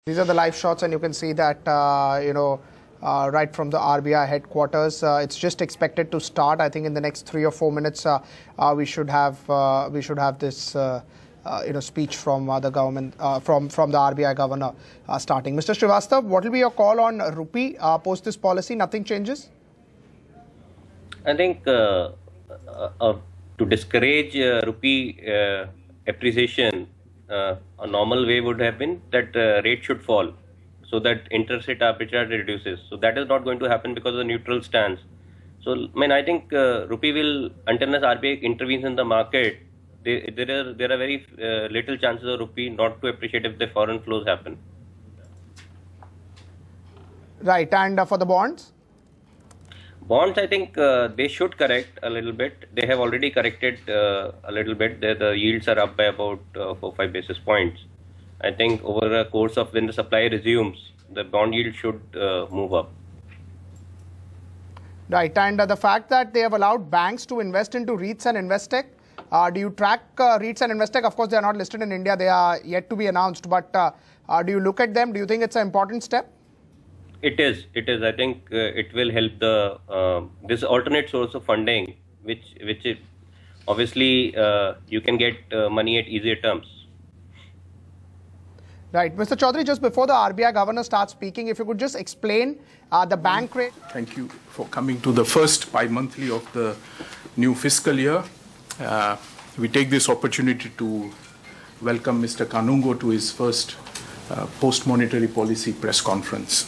These are the live shots, and you can see that right from the RBI headquarters. It's just expected to start. I think in the next 3 or 4 minutes, we should have this speech from the government, from the RBI governor starting. Mr. Srivastava, what will be your call on rupee post this policy? Nothing changes. I think to discourage rupee appreciation, a normal way would have been that rate should fall so that interest rate arbitrage reduces. So that is not going to happen because of the neutral stance. So I think rupee will, until RBI intervenes in the market, there are very little chances of rupee not to appreciate if the foreign flows happen. Right, and for the bonds? Bonds, I think they should correct a little bit. They have already corrected a little bit. The yields are up by about 4-5 basis points. I think over the course of when the supply resumes, the bond yield should move up. Right, and the fact that they have allowed banks to invest into REITs and Investec, do you track REITs and Investec? Of course, they are not listed in India. They are yet to be announced. But do you look at them? Do you think it's an important step? It is. I think it will help the this alternate source of funding, which is obviously you can get money at easier terms. Right, Mr. Chaudhary, just before the RBI governor starts speaking, if you could just explain the bank rate. Thank you for coming to the first bi-monthly of the new fiscal year. We take this opportunity to welcome Mr. Kanungo to his first post-monetary policy press conference.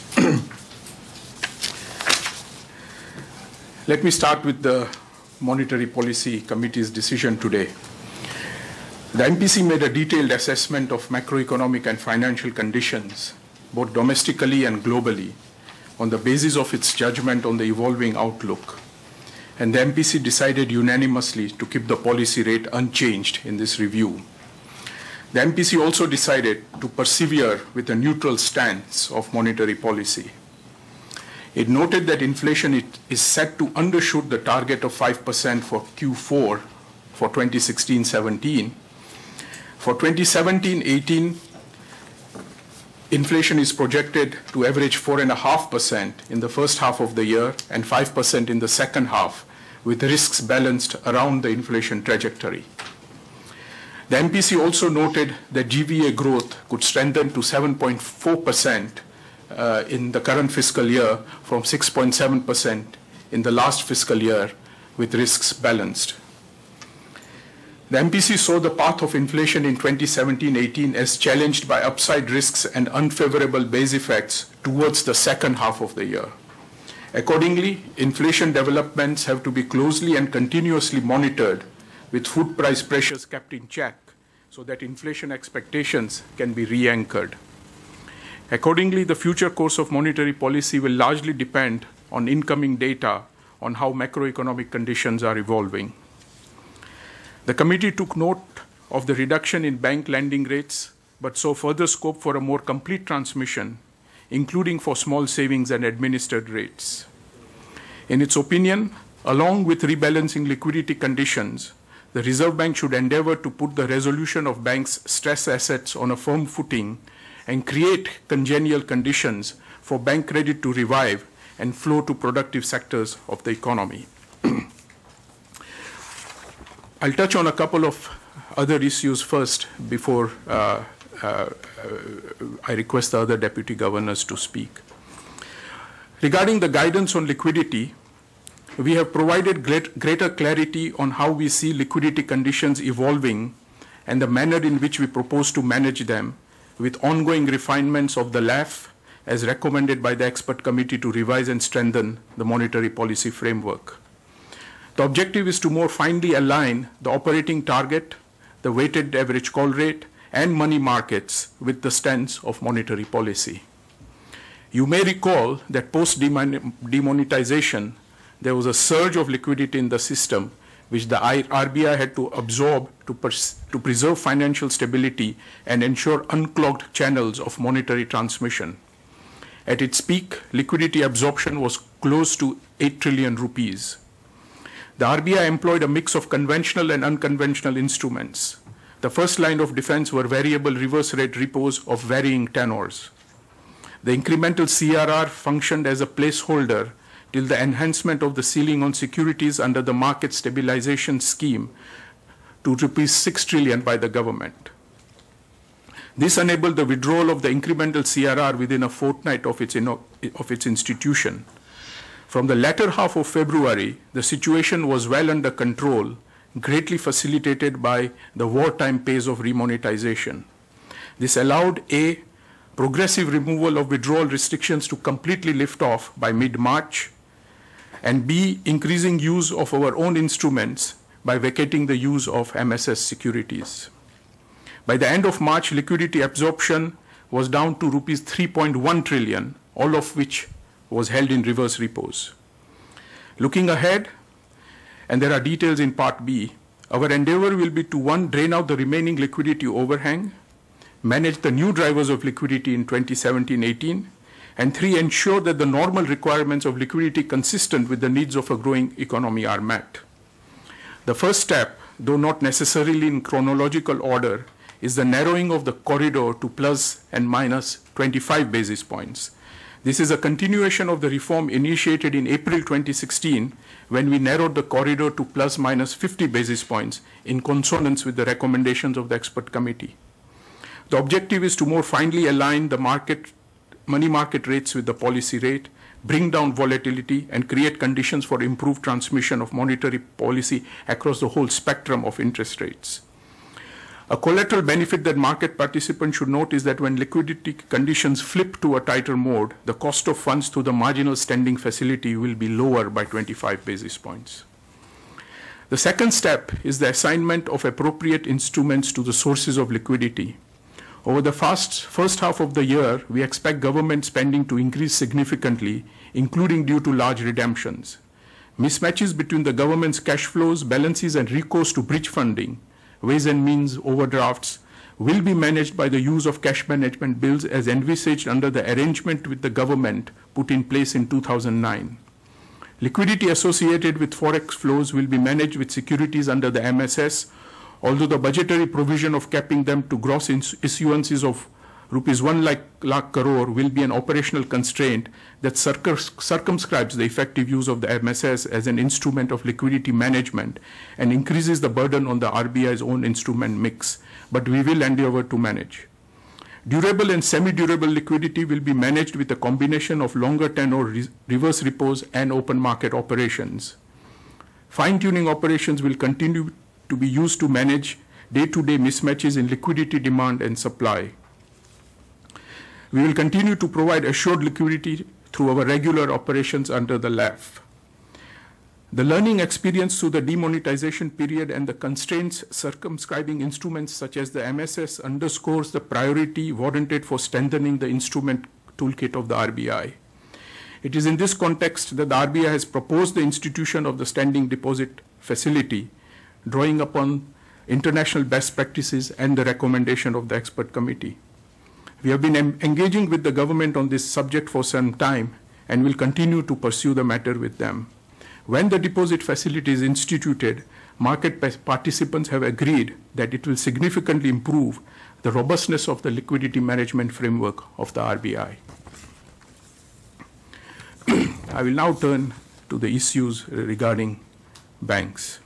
Let me start with the Monetary Policy Committee's decision today. The MPC made a detailed assessment of macroeconomic and financial conditions, both domestically and globally, on the basis of its judgment on the evolving outlook. And the MPC decided unanimously to keep the policy rate unchanged in this review. The MPC also decided to persevere with a neutral stance of monetary policy. It noted that inflation is set to undershoot the target of 5% for Q4 for 2016-17. For 2017-18, inflation is projected to average 4.5% in the first half of the year and 5% in the second half, with risks balanced around the inflation trajectory. The MPC also noted that GVA growth could strengthen to 7.4% in the current fiscal year from 6.7% in the last fiscal year, with risks balanced. The MPC saw the path of inflation in 2017-18 as challenged by upside risks and unfavorable base effects towards the second half of the year. Accordingly, inflation developments have to be closely and continuously monitored, with food price pressures kept in check so that inflation expectations can be re-anchored. Accordingly, the future course of monetary policy will largely depend on incoming data on how macroeconomic conditions are evolving. The committee took note of the reduction in bank lending rates, but saw further scope for a more complete transmission, including for small savings and administered rates. In its opinion, along with rebalancing liquidity conditions, the Reserve Bank should endeavor to put the resolution of banks' stress assets on a firm footing and create congenial conditions for bank credit to revive and flow to productive sectors of the economy. I'll touch on a couple of other issues first before I request the other deputy governors to speak. Regarding the guidance on liquidity, we have provided greater clarity on how we see liquidity conditions evolving and the manner in which we propose to manage them, with ongoing refinements of the LAF as recommended by the expert committee to revise and strengthen the monetary policy framework. The objective is to more finely align the operating target, the weighted average call rate, and money markets with the stance of monetary policy. You may recall that post-demonetization, there was a surge of liquidity in the system, which the RBI had to absorb to preserve financial stability and ensure unclogged channels of monetary transmission. At its peak, liquidity absorption was close to 8 trillion rupees. The RBI employed a mix of conventional and unconventional instruments. The first line of defense were variable reverse rate repos of varying tenors. The incremental CRR functioned as a placeholder till the enhancement of the ceiling on securities under the market stabilization scheme to rupees 6 trillion by the government. This enabled the withdrawal of the incremental CRR within a fortnight of its institution. From the latter half of February, the situation was well under control, greatly facilitated by the wartime pace of remonetization. This allowed A, progressive removal of withdrawal restrictions to completely lift off by mid-March, and B, increasing use of our own instruments by vacating the use of MSS securities. By the end of March, liquidity absorption was down to rupees 3.1 trillion, all of which was held in reverse repos. Looking ahead, and there are details in Part B, our endeavor will be to 1, drain out the remaining liquidity overhang, manage the new drivers of liquidity in 2017-18, and 3, ensure that the normal requirements of liquidity consistent with the needs of a growing economy are met. The first step, though not necessarily in chronological order, is the narrowing of the corridor to plus and minus 25 basis points. This is a continuation of the reform initiated in April 2016 when we narrowed the corridor to plus minus 50 basis points in consonance with the recommendations of the expert committee. The objective is to more finely align the money market rates with the policy rate, bring down volatility, and create conditions for improved transmission of monetary policy across the whole spectrum of interest rates. A collateral benefit that market participants should note is that when liquidity conditions flip to a tighter mode, the cost of funds through the marginal standing facility will be lower by 25 basis points. The second step is the assignment of appropriate instruments to the sources of liquidity. Over the first half of the year, we expect government spending to increase significantly, including due to large redemptions. Mismatches between the government's cash flows, balances, and recourse to bridge funding, ways and means overdrafts, will be managed by the use of cash management bills as envisaged under the arrangement with the government put in place in 2009. Liquidity associated with forex flows will be managed with securities under the MSS, although the budgetary provision of capping them to gross issuances of rupees 1 lakh crore will be an operational constraint that circumscribes the effective use of the MSS as an instrument of liquidity management and increases the burden on the RBI's own instrument mix, but we will endeavor to manage. Durable and semi-durable liquidity will be managed with a combination of longer tenor reverse repos and open market operations. Fine-tuning operations will continue to be used to manage day-to-day mismatches in liquidity demand and supply. We will continue to provide assured liquidity through our regular operations under the LAF. The learning experience through the demonetization period and the constraints circumscribing instruments such as the MSS underscores the priority warranted for strengthening the instrument toolkit of the RBI. It is in this context that the RBI has proposed the institution of the standing deposit facility, drawing upon international best practices and the recommendation of the expert committee. We have been engaging with the government on this subject for some time and will continue to pursue the matter with them. When the deposit facility is instituted, market participants have agreed that it will significantly improve the robustness of the liquidity management framework of the RBI. I will now turn to the issues regarding banks.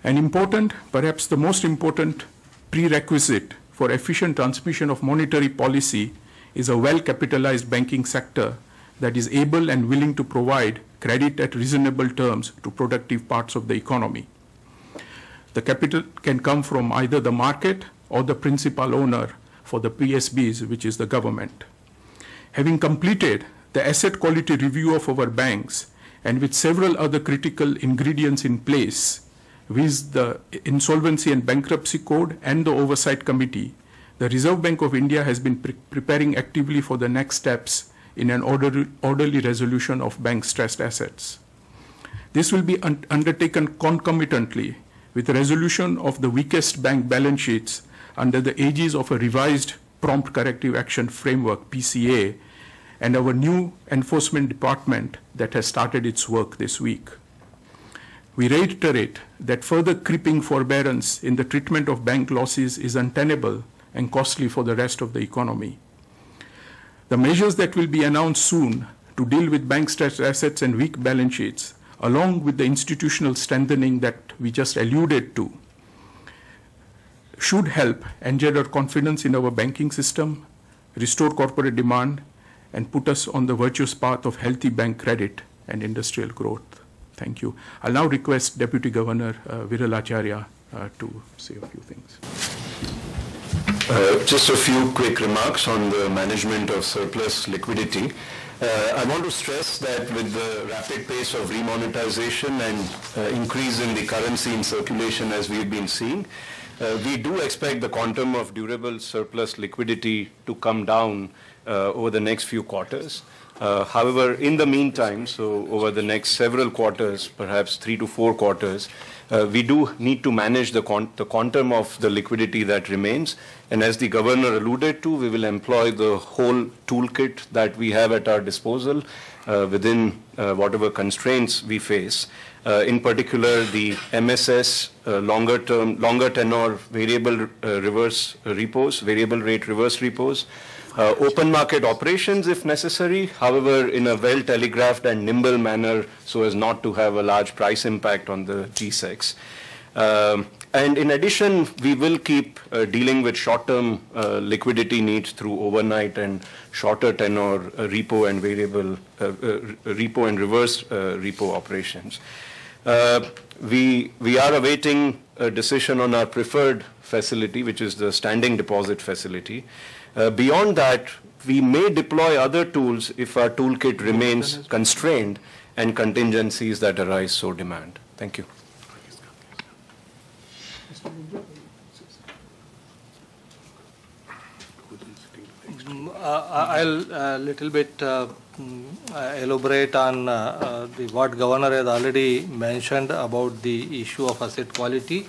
An important, perhaps the most important prerequisite for efficient transmission of monetary policy is a well-capitalized banking sector that is able and willing to provide credit at reasonable terms to productive parts of the economy. The capital can come from either the market or the principal owner for the PSBs, which is the government. Having completed the asset quality review of our banks and with several other critical ingredients in place, with the Insolvency and Bankruptcy Code and the Oversight Committee, the Reserve Bank of India has been preparing actively for the next steps in an orderly resolution of bank stressed assets. This will be undertaken concomitantly with resolution of the weakest bank balance sheets under the aegis of a revised Prompt Corrective Action Framework, PCA, and our new enforcement department that has started its work this week. We reiterate that further creeping forbearance in the treatment of bank losses is untenable and costly for the rest of the economy. The The measures that will be announced soon to deal with bank stressed assets and weak balance sheets, along with the institutional strengthening that we just alluded to, should help engender confidence in our banking system, restore corporate demand, and put us on the virtuous path of healthy bank credit and industrial growth. Thank you. I'll now request Deputy Governor Viral Acharya to say a few things. Just a few quick remarks on the management of surplus liquidity. I want to stress that with the rapid pace of remonetization and increase in the currency in circulation as we've been seeing, we do expect the quantum of durable surplus liquidity to come down over the next few quarters. However, in the meantime, so over the next several quarters, perhaps 3 to 4 quarters, we do need to manage the quantum of the liquidity that remains. And as the Governor alluded to, we will employ the whole toolkit that we have at our disposal within whatever constraints we face. In particular, the MSS, longer tenor variable reverse repos, variable rate reverse repos, open market operations if necessary, however, in a well telegraphed and nimble manner so as not to have a large price impact on the G-SECs. And in addition, we will keep dealing with short-term liquidity needs through overnight and shorter tenor repo and variable repo and reverse repo operations. We are awaiting a decision on our preferred facility, which is the standing deposit facility. Beyond that, we may deploy other tools if our toolkit remains constrained and contingencies that arise so demand. Thank you. I'll a little bit elaborate on what Governor has already mentioned about the issue of asset quality.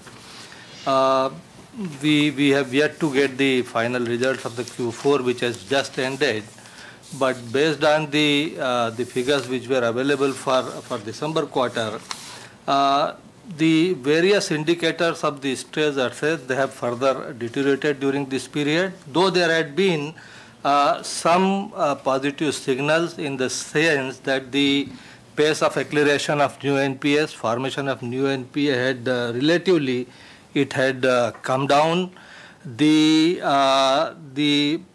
We have yet to get the final results of the Q4, which has just ended. But based on the figures which were available for December quarter, the various indicators of the stress assets, they have further deteriorated during this period, though there had been some positive signals in the sense that the pace of acceleration of new NPS, formation of new NPA had relatively, it had come down. The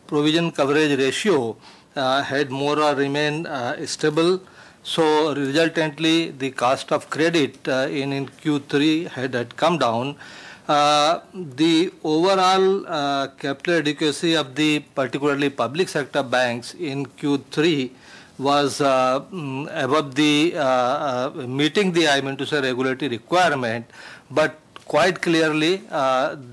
provision coverage ratio had more or remained stable. So resultantly, the cost of credit in Q3 had come down. The overall capital adequacy of the particularly public sector banks in Q3 was above the meeting the, I mean to say, regulatory requirement, but quite clearly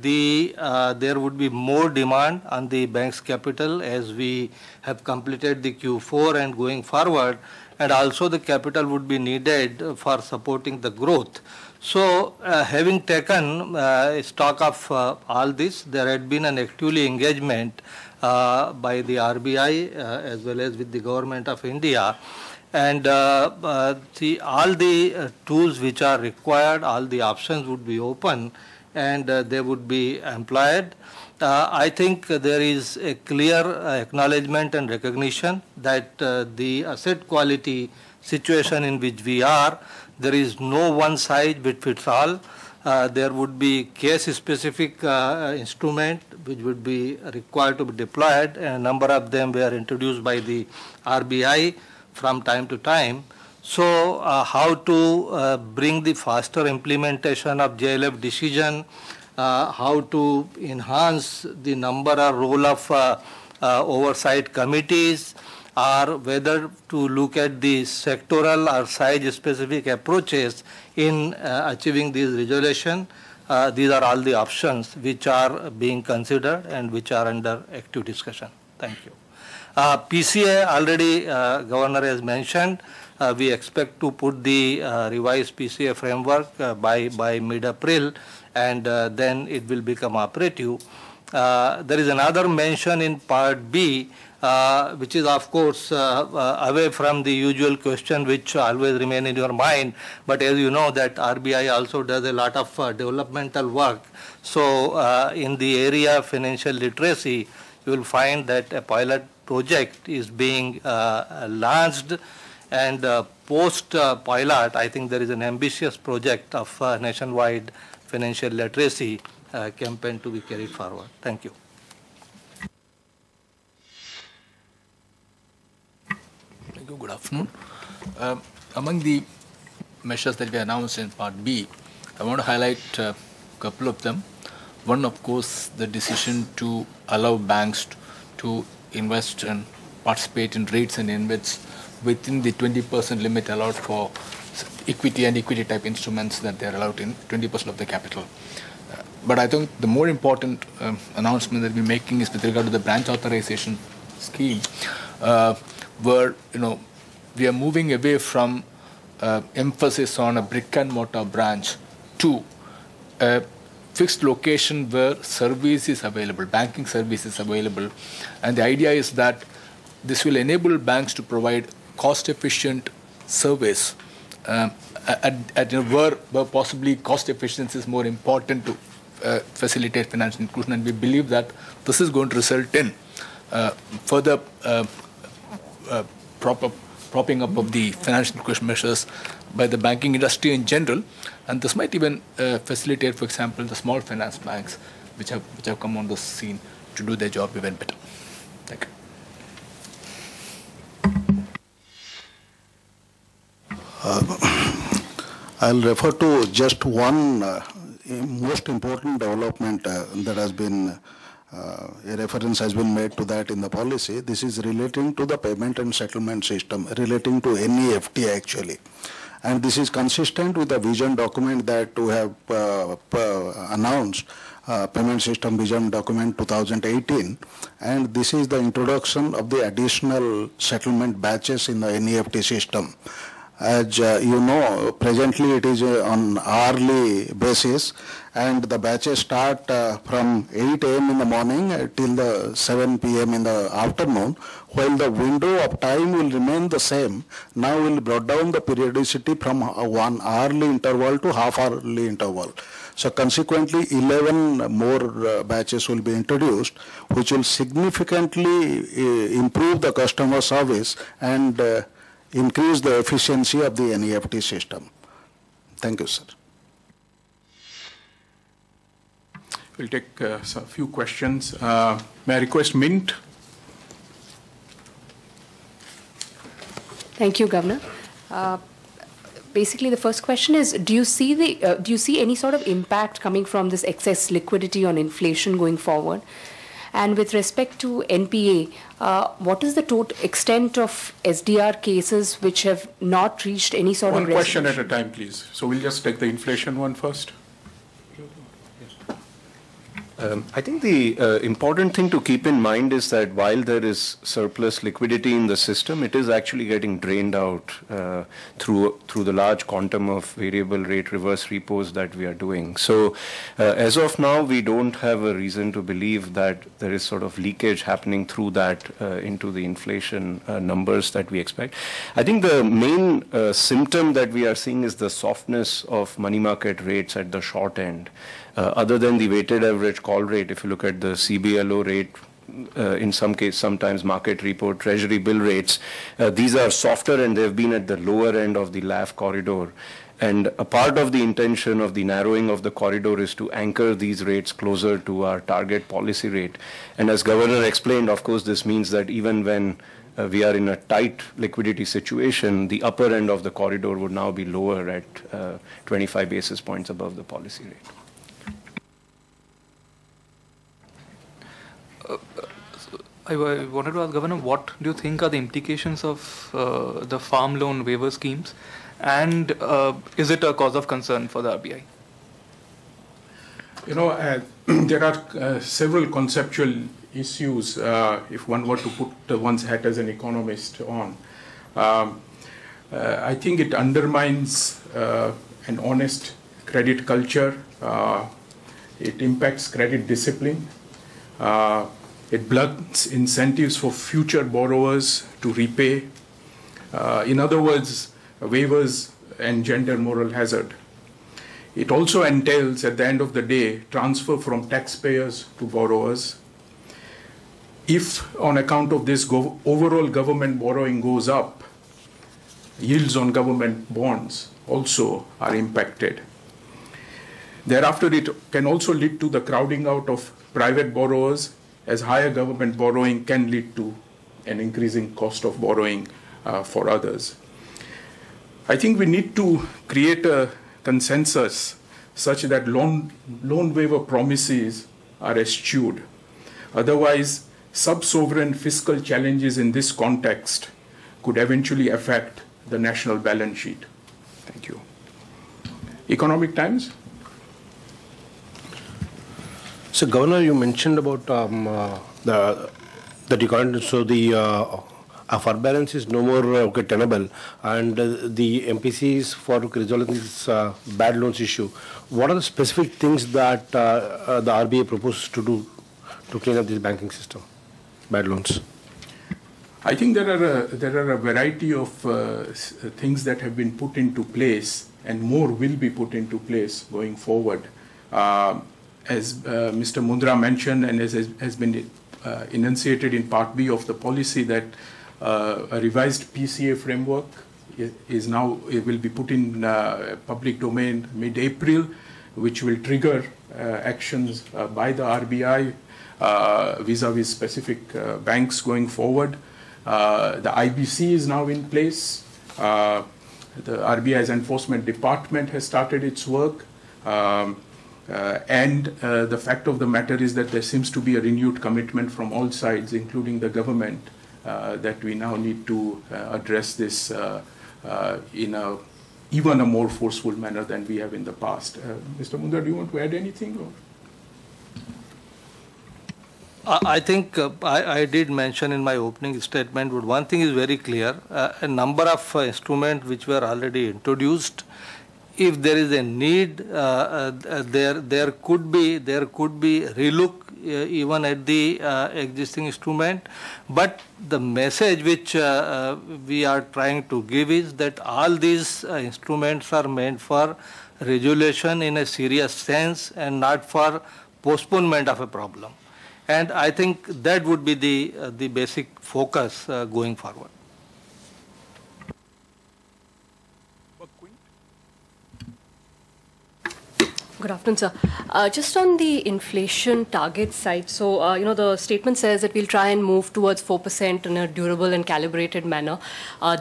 there would be more demand on the bank's capital as we have completed the Q4 and going forward, and also the capital would be needed for supporting the growth. So having taken stock of all this, there had been an active engagement by the RBI as well as with the government of India, and all the tools which are required, all the options would be open and they would be employed. I think there is a clear acknowledgement and recognition that the asset quality situation in which we are, there is no one size which fits all. There would be case-specific instrument which would be required to be deployed, and a number of them were introduced by the RBI from time to time. So how to bring the faster implementation of JLF decision, how to enhance the number or role of oversight committees, or whether to look at the sectoral or size-specific approaches in achieving this resolution. These are all the options which are being considered and which are under active discussion. Thank you. PCA already Governor has mentioned. We expect to put the revised PCA framework by mid-April, and then it will become operative. There is another mention in Part B, which is of course away from the usual question which always remain in your mind, but as you know that RBI also does a lot of developmental work. So in the area of financial literacy, you will find that a pilot project is being launched, and post-pilot, I think there is an ambitious project of nationwide financial literacy campaign to be carried forward. Thank you. Thank you. Good afternoon. Among the measures that we announced in Part B, I want to highlight a couple of them. One, of course, the decision to allow banks to invest and participate in rates and InvITs within the 20% limit allowed for equity and equity type instruments that they are allowed in 20% of the capital. But I think the more important announcement that we're making is with regard to the branch authorization scheme, where we are moving away from emphasis on a brick and mortar branch to a fixed location where service is available, banking service is available. And the idea is that this will enable banks to provide cost-efficient service where possibly cost efficiency is more important to facilitate financial inclusion. And we believe that this is going to result in further propping up of the financial inclusion measures by the banking industry in general, and this might even facilitate, for example, the small finance banks which have come on the scene to do their job even better. Thank you. I'll refer to just one most important development that has been a reference has been made to that in the policy. This is relating to the payment and settlement system, relating to NEFT actually. And this is consistent with the vision document that we have announced, Payment System Vision Document 2018. And this is the introduction of the additional settlement batches in the NEFT system. As you know, presently it is on hourly basis, and the batches start from 8 a.m. in the morning till the 7 p.m. in the afternoon, while the window of time will remain the same. Now we'll brought down the periodicity from 1 hourly interval to half hourly interval. So consequently, 11 more batches will be introduced, which will significantly improve the customer service and increase the efficiency of the NEFT system. Thank you, sir. We'll take a few questions. May I request Mint? Thank you, Governor. Basically, the first question is: do you see any sort of impact coming from this excess liquidity on inflation going forward? And with respect to NPA, what is the total extent of SDR cases which have not reached any sort of resolution? One question at a time, please. So we'll just take the inflation one first. I think the important thing to keep in mind is that while there is surplus liquidity in the system, it is actually getting drained out through the large quantum of variable rate reverse repos that we are doing. So as of now, we don't have a reason to believe that there is sort of leakage happening through that into the inflation numbers that we expect. I think the main symptom that we are seeing is the softness of money market rates at the short end. Other than the weighted average call rate, if you look at the CBLO rate, in some case, sometimes market repo, treasury bill rates, these are softer and they've been at the lower end of the LAF corridor. And a part of the intention of the narrowing of the corridor is to anchor these rates closer to our target policy rate. And as Governor explained, of course, this means that even when we are in a tight liquidity situation, the upper end of the corridor would now be lower at 25 basis points above the policy rate. I wanted to ask Governor, what do you think are the implications of the farm loan waiver schemes, and is it a cause of concern for the RBI? You know, there are several conceptual issues if one were to put one's hat as an economist on. I think it undermines an honest credit culture. It impacts credit discipline. It blunts incentives for future borrowers to repay. In other words, waivers engender moral hazard. It also entails, at the end of the day, transfer from taxpayers to borrowers. if on account of this overall government borrowing goes up, yields on government bonds also are impacted. Thereafter, it can also lead to the crowding out of private borrowers, as higher government borrowing can lead to an increasing cost of borrowing for others. I think we need to create a consensus such that loan waiver promises are eschewed. Otherwise, sub-sovereign fiscal challenges in this context could eventually affect the national balance sheet. Thank you. Economic Times. So, Governor, you mentioned about the economy. So the forbearance is no more tenable, and the MPCs for resolving this bad loans issue. What are the specific things that the RBI proposes to do to clean up this banking system, bad loans? I think there are a variety of things that have been put into place, and more will be put into place going forward. As Mr. Mundra mentioned, and as has been enunciated in Part B of the policy, that a revised PCA framework will be put in public domain mid-April, which will trigger actions by the RBI vis-a-vis specific banks going forward. The IBC is now in place. The RBI's enforcement department has started its work. And the fact of the matter is that there seems to be a renewed commitment from all sides, including the government, that we now need to address this in even a more forceful manner than we have in the past. Mr. Mundra, do you want to add anything? Or? I think I did mention in my opening statement, but one thing is very clear. A number of instruments which were already introduced, if there is a need, there could be relook even at the existing instrument. But the message which we are trying to give is that all these instruments are meant for resolution in a serious sense and not for postponement of a problem. And I think that would be the basic focus going forward. Good afternoon, sir. Just on the inflation target side, so the statement says that we'll try and move towards 4% in a durable and calibrated manner.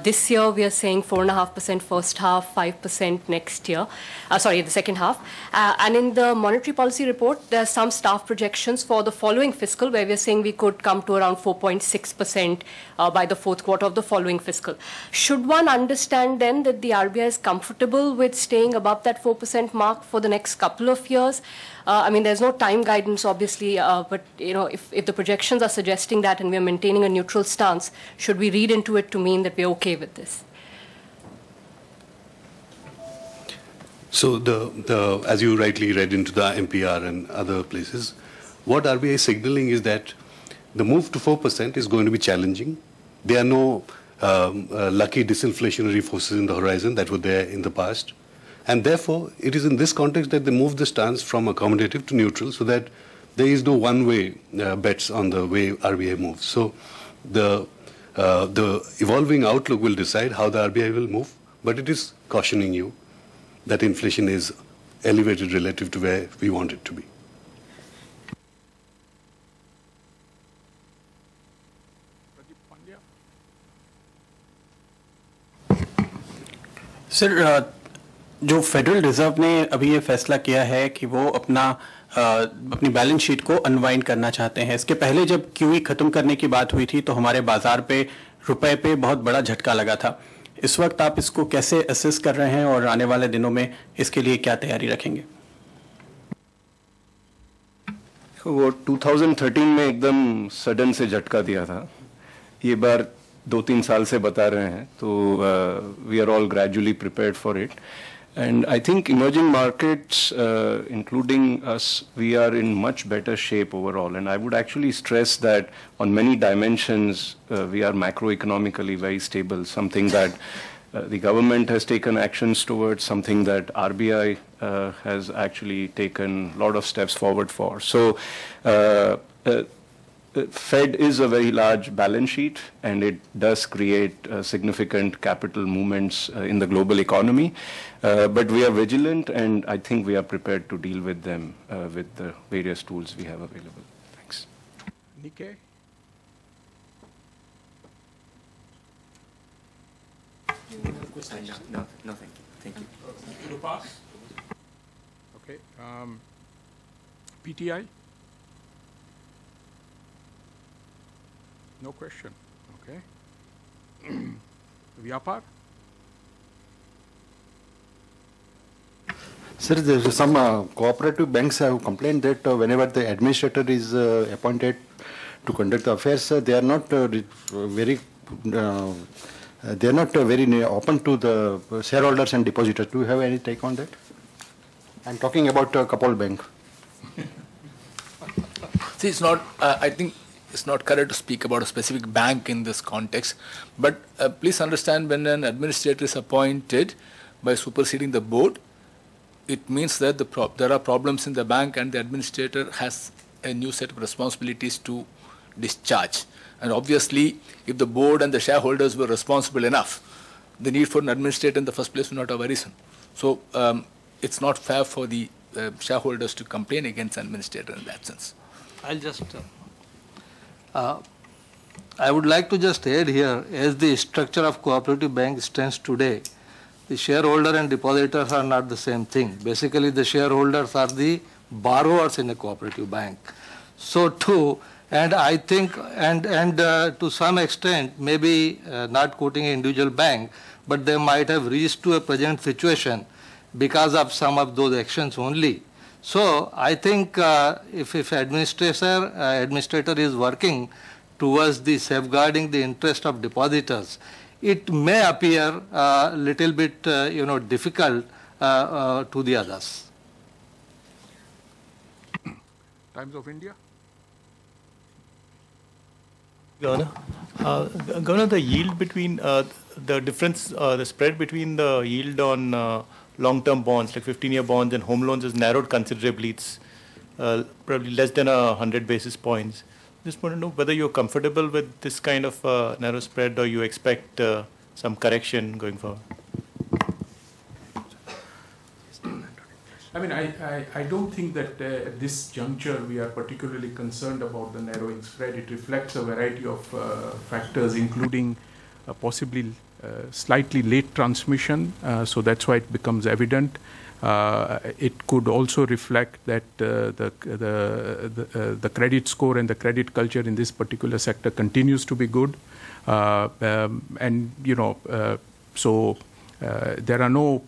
This year we are saying 4.5% first half, 5% next year. The second half. And in the monetary policy report, there are some staff projections for the following fiscal where we are saying we could come to around 4.6% by the fourth quarter of the following fiscal. Should one understand then that the RBI is comfortable with staying above that 4% mark for the next couple of years? I mean, there's no time guidance, obviously, but if the projections are suggesting that and we're maintaining a neutral stance, should we read into it to mean that we're okay with this? So as you rightly read into the MPR and other places, what RBI is signaling is that the move to 4% is going to be challenging. There are no lucky disinflationary forces in the horizon that were there in the past. And therefore, it is in this context that they move the stance from accommodative to neutral so that there is no one-way bets on the way RBI moves. So the evolving outlook will decide how the RBI will move, but it is cautioning you that inflation is elevated relative to where we want it to be. Sir, जो federal reserve ने अभी ये फैसला किया है कि वो अपनी बैलेंस शीट को अनवाइंड करना चाहते हैं, इसके पहले जब QE खत्म करने की बात हुई थी तो हमारे बाजार पे रुपए पे बहुत बड़ा झटका लगा था. इस वक्त आप इसको कैसे असेस कर रहे हैं और आने वाले दिनों में इसके लिए क्या तैयारी रखेंगे? वो 2013 में एकदम सडन से झटका दिया था. ये बार 2-3 साल से बता रहे हैं, तो we are all gradually prepared for it. And I think emerging markets, including us, we are in much better shape overall. And I would actually stress that on many dimensions, we are macroeconomically very stable, something that the government has taken actions towards, something that RBI has actually taken a lot of steps forward for. So Fed is a very large balance sheet, and it does create significant capital movements in the global economy. But we are vigilant, and I think we are prepared to deal with them with the various tools we have available. Thanks. Nikkei? No, thank you. To pass? Okay. PTI? No question. Okay. Vyapar? Sir, there's some cooperative banks have complained that whenever the administrator is appointed to conduct the affairs, they are not very open to the shareholders and depositors. Do you have any take on that? I'm talking about Kapol Bank. See, it's not, I think it's not correct to speak about a specific bank in this context, but please understand, when an administrator is appointed by superseding the board, it means that there are problems in the bank and the administrator has a new set of responsibilities to discharge. And obviously, if the board and the shareholders were responsible enough, the need for an administrator in the first place would not have arisen. So it's not fair for the shareholders to complain against an administrator in that sense. I'll just, I would like to just add here, as the structure of cooperative bank stands today, the shareholder and depositors are not the same thing. Basically, the shareholders are the borrowers in a cooperative bank. So too, and I think, and to some extent, maybe not quoting an individual bank, but they might have reached to a present situation because of some of those actions only. So I think if administrator is working towards the safeguarding the interest of depositors, it may appear a little bit, difficult to the others. Times of India? Governor, the yield between the difference, the spread between the yield on long-term bonds, like 15-year bonds and home loans, is narrowed considerably. It's probably less than 100 basis points. Just want to know whether you're comfortable with this kind of narrow spread, or you expect some correction going forward. I mean, I don't think that at this juncture we are particularly concerned about the narrowing spread. It reflects a variety of factors, including possibly slightly late transmission, so that's why it becomes evident. It could also reflect that the credit score and the credit culture in this particular sector continues to be good, and so there are no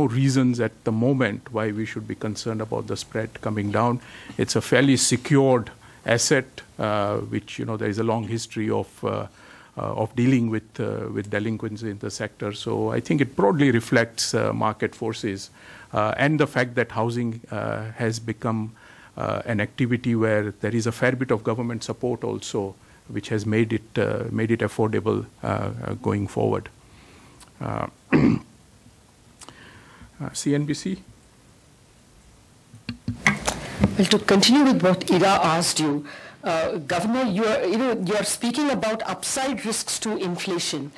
reasons at the moment why we should be concerned about the spread coming down. It's a fairly secured asset, which there is a long history of dealing with delinquency in the sector. So I think it broadly reflects market forces and the fact that housing has become an activity where there is a fair bit of government support also, which has made it affordable going forward. CNBC. Well, to continue with what Ira asked you, Governor, you are speaking about upside risks to inflation.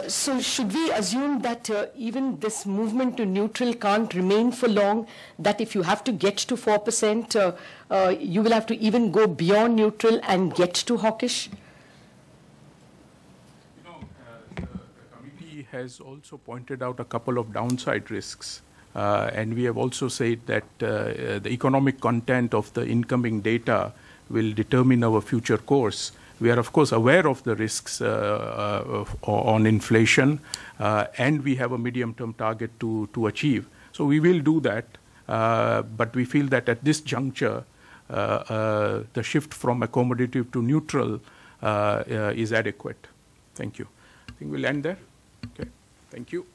So should we assume that even this movement to neutral can't remain for long, that if you have to get to 4%, you will have to even go beyond neutral and get to hawkish? The committee has also pointed out a couple of downside risks. And we have also said that the economic content of the incoming data will determine our future course. We are, of course, aware of the risks on inflation, and we have a medium-term target to achieve. So we will do that, but we feel that at this juncture, the shift from accommodative to neutral is adequate. Thank you. I think we'll end there. Okay. Thank you.